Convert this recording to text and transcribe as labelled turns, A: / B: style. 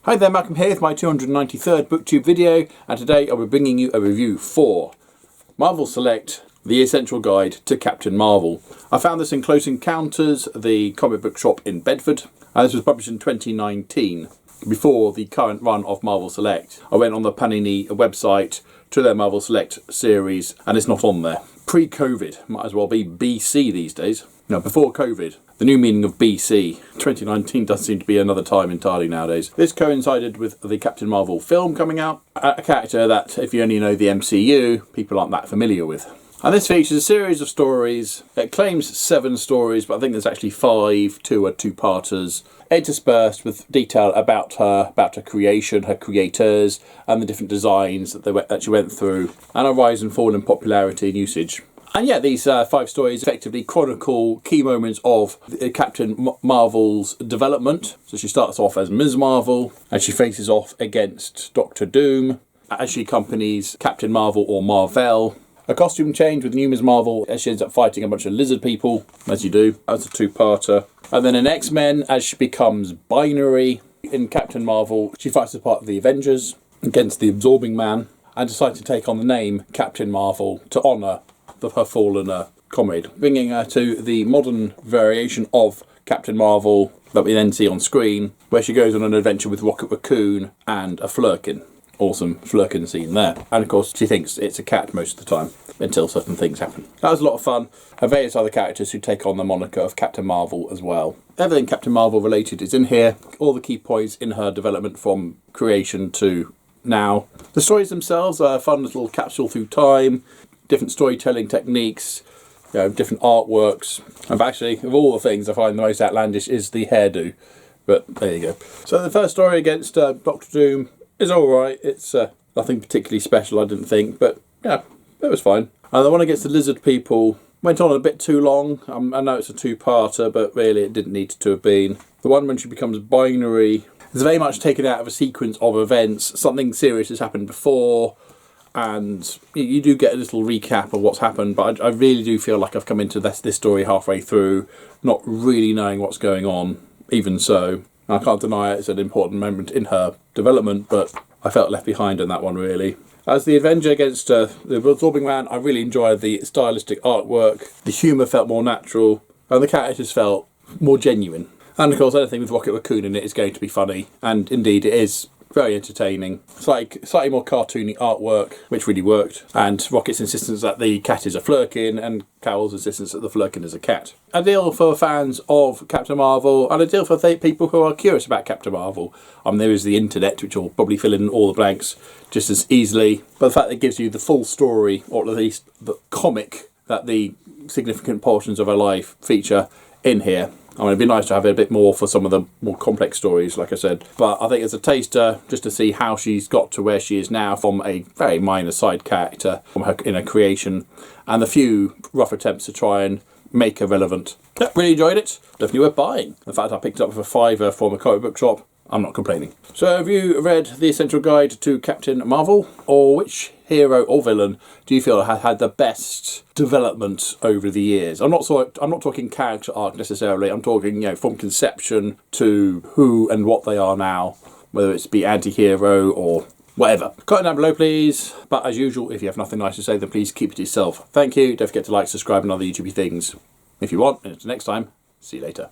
A: Hi there, Malcolm here with my 293rd Booktube video, and today I'll be bringing you a review for Mar-Vel Select, The Essential Guide to Captain Mar-Vel. I found this in Close Encounters, the comic book shop in Bedford, and this was published in 2019, before the current run of Mar-Vel Select. I went on the Panini website to their Mar-Vel Select series, and it's not on there. Pre-COVID, might as well be BC these days. No, before COVID. The new meaning of BC. 2019 does seem to be another time entirely nowadays. This coincided with the Captain Mar-Vel film coming out, a character that, if you only know the MCU, people aren't that familiar with. And this features a series of stories. It claims 7 stories, but I think there's actually 5, 2 are two-parters, interspersed with detail about her creation, her creators, and the different designs that she went through, and a rise and fall in popularity and usage. And yeah, these 5 stories effectively chronicle key moments of Captain Mar-Vel's development. So she starts off as Ms. Mar-Vel, and she faces off against Dr. Doom, as she accompanies Captain Mar-Vel or Mar-Vel. A costume change with new Ms. Mar-Vel as she ends up fighting a bunch of lizard people, as you do. That's a 2-parter. And then in X-Men, as she becomes binary. In Captain Mar-Vel, she fights as part of the Avengers against the Absorbing Man, and decides to take on the name Captain Mar-Vel to honour her fallen comrade, bringing her to the modern variation of Captain Mar-Vel that we then see on screen, where she goes on an adventure with Rocket Raccoon and a Flurkin. Awesome Flurkin scene there. And of course she thinks it's a cat most of the time, until certain things happen. That was a lot of fun. And various other characters who take on the moniker of Captain Mar-Vel as well. Everything Captain Mar-Vel related is in here. All the key points in her development from creation to now. The stories themselves are a fun little capsule through time. Different storytelling techniques, different artworks. And actually, of all the things I find the most outlandish is the hairdo. But there you go. So the first story against Dr. Doom is alright. It's nothing particularly special, I didn't think. But yeah, it was fine. And the one against the lizard people went on a bit too long. I know it's a 2-parter, but really it didn't need to have been. The one when she becomes binary is very much taken out of a sequence of events. Something serious has happened before, and you do get a little recap of what's happened, but I really do feel like I've come into this story halfway through, not really knowing what's going on. Even so, I can't deny it's an important moment in her development, but I felt left behind on that one, really. As the Avenger against the Absorbing Man, I really enjoyed the stylistic artwork. The humour felt more natural, and the characters felt more genuine. And of course, anything with Rocket Raccoon in it is going to be funny, and indeed it is. Very entertaining. It's like slightly more cartoony artwork, which really worked. And Rocket's insistence that the cat is a Flurkin, and Carol's insistence that the Flurkin is a cat. Ideal for fans of Captain Mar-Vel, and ideal for people who are curious about Captain Mar-Vel. There is the internet, which will probably fill in all the blanks just as easily. But the fact that it gives you the full story, or at least the comic that the significant portions of her life feature in here. It'd be nice to have it a bit more for some of the more complex stories, like I said. But I think it's a taster just to see how she's got to where she is now from a very minor side character in her creation, and the few rough attempts to try and make her relevant. Yeah, really enjoyed it. Definitely worth buying. In fact, I picked it up for £5 from a comic book shop. I'm not complaining. So have you read The Essential Guide to Captain Mar-Vel? Or which hero or villain do you feel has had the best development over the years? I'm not talking character arc necessarily. I'm talking, from conception to who and what they are now, whether it's be anti-hero or whatever. Comment down below, please. But as usual, if you have nothing nice to say, then please keep it to yourself. Thank you. Don't forget to like, subscribe, and other YouTubey things if you want. And until next time, see you later.